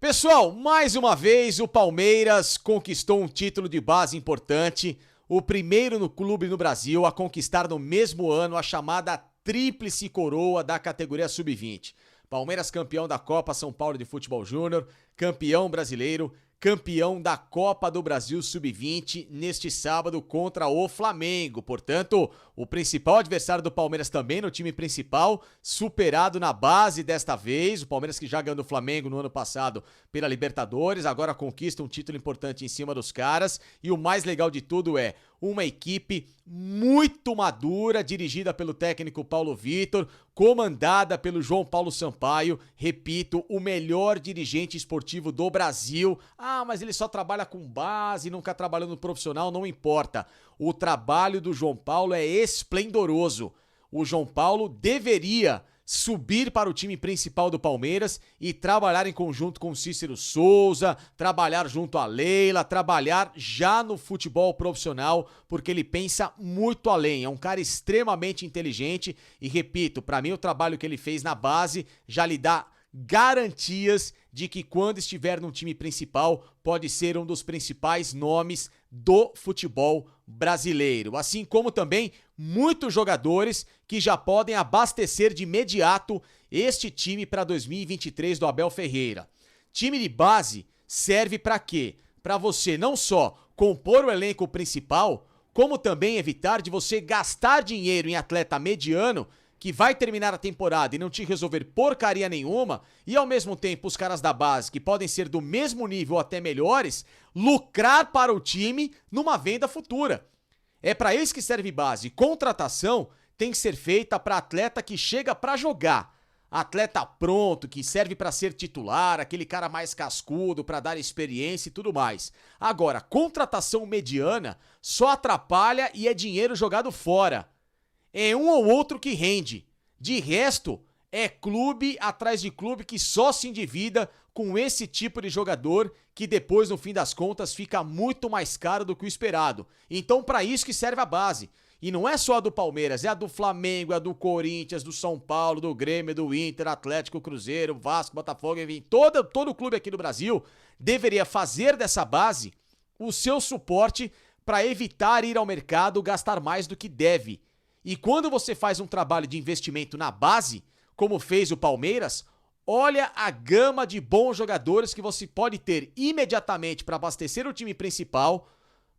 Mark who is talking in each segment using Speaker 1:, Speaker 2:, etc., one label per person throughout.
Speaker 1: Pessoal, mais uma vez o Palmeiras conquistou um título de base importante, o primeiro no clube no Brasil a conquistar no mesmo ano a chamada Tríplice Coroa da categoria Sub-20. Palmeiras campeão da Copa São Paulo de Futebol Júnior, campeão brasileiro, campeão da Copa do Brasil Sub-20 neste sábado contra o Flamengo. Portanto, o principal adversário do Palmeiras também no time principal, superado na base desta vez. O Palmeiras que já ganhou do Flamengo no ano passado pela Libertadores, agora conquista um título importante em cima dos caras. E o mais legal de tudo é uma equipe muito madura, dirigida pelo técnico Paulo Vitor, comandada pelo João Paulo Sampaio, repito, o melhor dirigente esportivo do Brasil. Ah, mas ele só trabalha com base, nunca trabalhou no profissional, não importa. O trabalho do João Paulo é esplendoroso. O João Paulo deveria subir para o time principal do Palmeiras e trabalhar em conjunto com o Cícero Souza, trabalhar junto a Leila, trabalhar já no futebol profissional, porque ele pensa muito além, é um cara extremamente inteligente e, repito, para mim o trabalho que ele fez na base já lhe dá garantias de que quando estiver no time principal pode ser um dos principais nomes do futebol brasileiro, assim como também muitos jogadores que já podem abastecer de imediato este time para 2023 do Abel Ferreira. Time de base serve para quê? Para você não só compor o elenco principal, como também evitar de você gastar dinheiro em atleta mediano que vai terminar a temporada e não te resolver porcaria nenhuma, e ao mesmo tempo os caras da base, que podem ser do mesmo nível ou até melhores, lucrar para o time numa venda futura. É para isso que serve base. Contratação tem que ser feita para atleta que chega para jogar. Atleta pronto, que serve para ser titular, aquele cara mais cascudo para dar experiência e tudo mais. Agora, contratação mediana só atrapalha e é dinheiro jogado fora. É um ou outro que rende. De resto, é clube atrás de clube que só se endivida com esse tipo de jogador que depois, no fim das contas, fica muito mais caro do que o esperado. Então, para isso que serve a base. E não é só a do Palmeiras, é a do Flamengo, é a do Corinthians, do São Paulo, do Grêmio, do Inter, Atlético, Cruzeiro, Vasco, Botafogo, enfim, todo clube aqui do Brasil deveria fazer dessa base o seu suporte para evitar ir ao mercado gastar mais do que deve. E quando você faz um trabalho de investimento na base, como fez o Palmeiras, olha a gama de bons jogadores que você pode ter imediatamente para abastecer o time principal,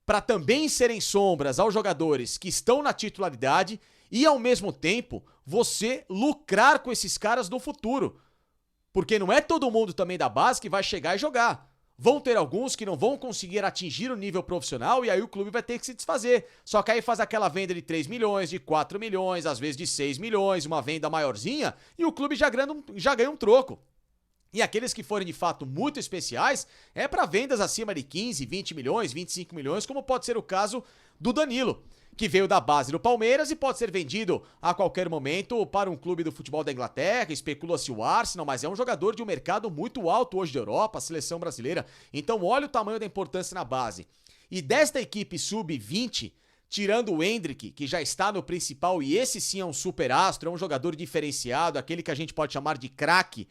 Speaker 1: para também serem sombras aos jogadores que estão na titularidade e, ao mesmo tempo, você lucrar com esses caras no futuro. Porque não é todo mundo também da base que vai chegar e jogar. Vão ter alguns que não vão conseguir atingir o nível profissional e aí o clube vai ter que se desfazer. Só que aí faz aquela venda de 3 milhões, de 4 milhões, às vezes de 6 milhões, uma venda maiorzinha, e o clube já ganha um troco. E aqueles que forem de fato muito especiais, é para vendas acima de 15, 20 milhões, 25 milhões, como pode ser o caso do Danilo, que veio da base do Palmeiras e pode ser vendido a qualquer momento para um clube do futebol da Inglaterra, especula-se o Arsenal, mas é um jogador de um mercado muito alto hoje da Europa, a seleção brasileira. Então olha o tamanho da importância na base. E desta equipe sub-20, tirando o Endrick, que já está no principal, e esse sim é um super astro, é um jogador diferenciado, aquele que a gente pode chamar de craque,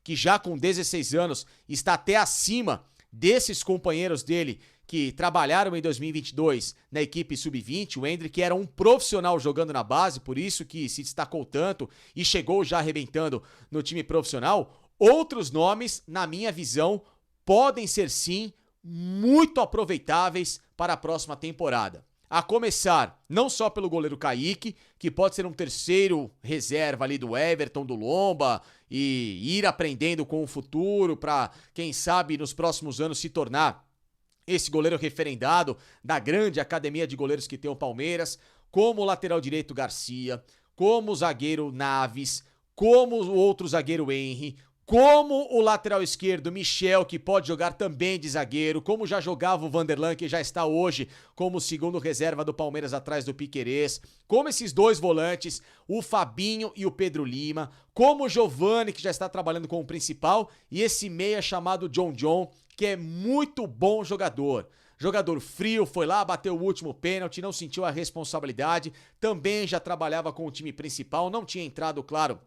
Speaker 1: que já com 16 anos está até acima desses companheiros dele que trabalharam em 2022 na equipe sub-20, o Endrick era um profissional jogando na base, por isso que se destacou tanto e chegou já arrebentando no time profissional. Outros nomes, na minha visão, podem ser sim muito aproveitáveis para a próxima temporada. A começar, não só pelo goleiro Kaique, que pode ser um terceiro reserva ali do Everton, do Lomba, e ir aprendendo com o futuro para, quem sabe, nos próximos anos se tornar esse goleiro referendado da grande academia de goleiros que tem o Palmeiras, como o lateral direito Garcia, como o zagueiro Naves, como o outro zagueiro Henry, como o lateral esquerdo Michel, que pode jogar também de zagueiro, como já jogava o Vanderlan, que já está hoje como segundo reserva do Palmeiras atrás do Piquerez, como esses dois volantes, o Fabinho e o Pedro Lima, como o Giovani, que já está trabalhando como principal, e esse meia chamado John, que é muito bom jogador. Jogador frio, foi lá, bateu o último pênalti, não sentiu a responsabilidade, também já trabalhava com o time principal, não tinha entrado, claro,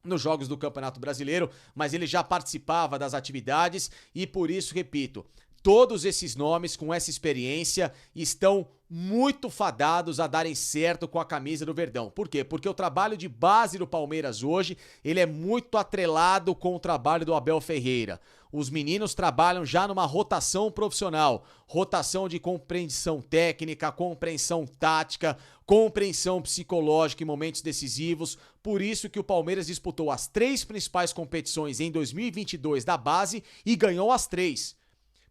Speaker 1: nos jogos do Campeonato Brasileiro, mas ele já participava das atividades e por isso, repito, todos esses nomes com essa experiência estão muito fadados a darem certo com a camisa do Verdão. Por quê? Porque o trabalho de base do Palmeiras hoje, ele é muito atrelado com o trabalho do Abel Ferreira. Os meninos trabalham já numa rotação profissional, rotação de compreensão técnica, compreensão tática, compreensão psicológica em momentos decisivos. Por isso que o Palmeiras disputou as 3 principais competições em 2022 da base e ganhou as 3.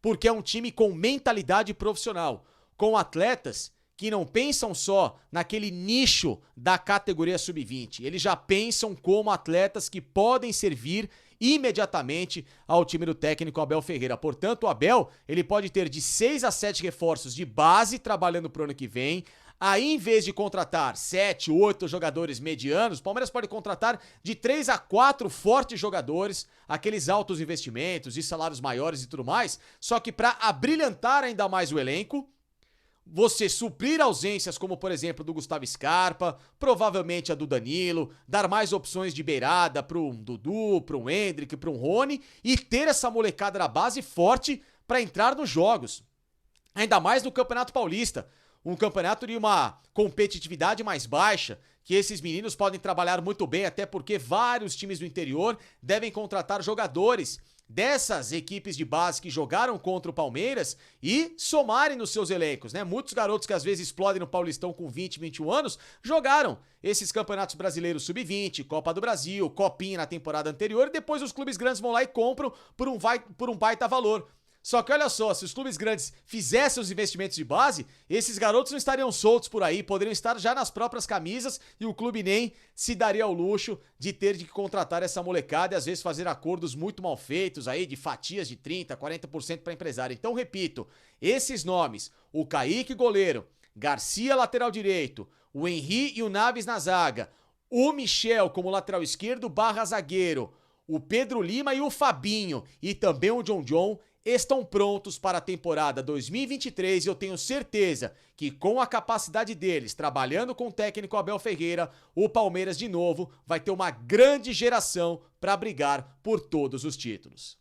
Speaker 1: Porque é um time com mentalidade profissional, com atletas que não pensam só naquele nicho da categoria sub-20. Eles já pensam como atletas que podem servir imediatamente ao time do técnico Abel Ferreira. Portanto, o Abel, ele pode ter de 6 a 7 reforços de base trabalhando pro ano que vem. Aí, em vez de contratar 7, 8 jogadores medianos, o Palmeiras pode contratar de 3 a 4 fortes jogadores, aqueles altos investimentos e salários maiores e tudo mais, só que para abrilhantar ainda mais o elenco, você suprir ausências como, por exemplo, do Gustavo Scarpa, provavelmente a do Danilo, dar mais opções de beirada para um Dudu, para um Endrick, para um Rony e ter essa molecada da base forte para entrar nos jogos. Ainda mais no Campeonato Paulista, um campeonato de uma competitividade mais baixa, que esses meninos podem trabalhar muito bem, até porque vários times do interior devem contratar jogadores dessas equipes de base que jogaram contra o Palmeiras e somarem nos seus elencos, né? Muitos garotos que às vezes explodem no Paulistão com 20, 21 anos, jogaram esses campeonatos brasileiros sub-20, Copa do Brasil, Copinha na temporada anterior, e depois os clubes grandes vão lá e compram por um baita valor. Só que olha só, se os clubes grandes fizessem os investimentos de base, esses garotos não estariam soltos por aí, poderiam estar já nas próprias camisas e o clube nem se daria ao luxo de ter de contratar essa molecada e às vezes fazer acordos muito mal feitos aí de fatias de 30%, 40% para empresário. Então, repito, esses nomes, o Kaique goleiro, Garcia lateral direito, o Henry e o Naves na zaga, o Michel como lateral esquerdo barra zagueiro, o Pedro Lima e o Fabinho e também o John estão prontos para a temporada 2023 e eu tenho certeza que com a capacidade deles, trabalhando com o técnico Abel Ferreira, o Palmeiras de novo vai ter uma grande geração para brigar por todos os títulos.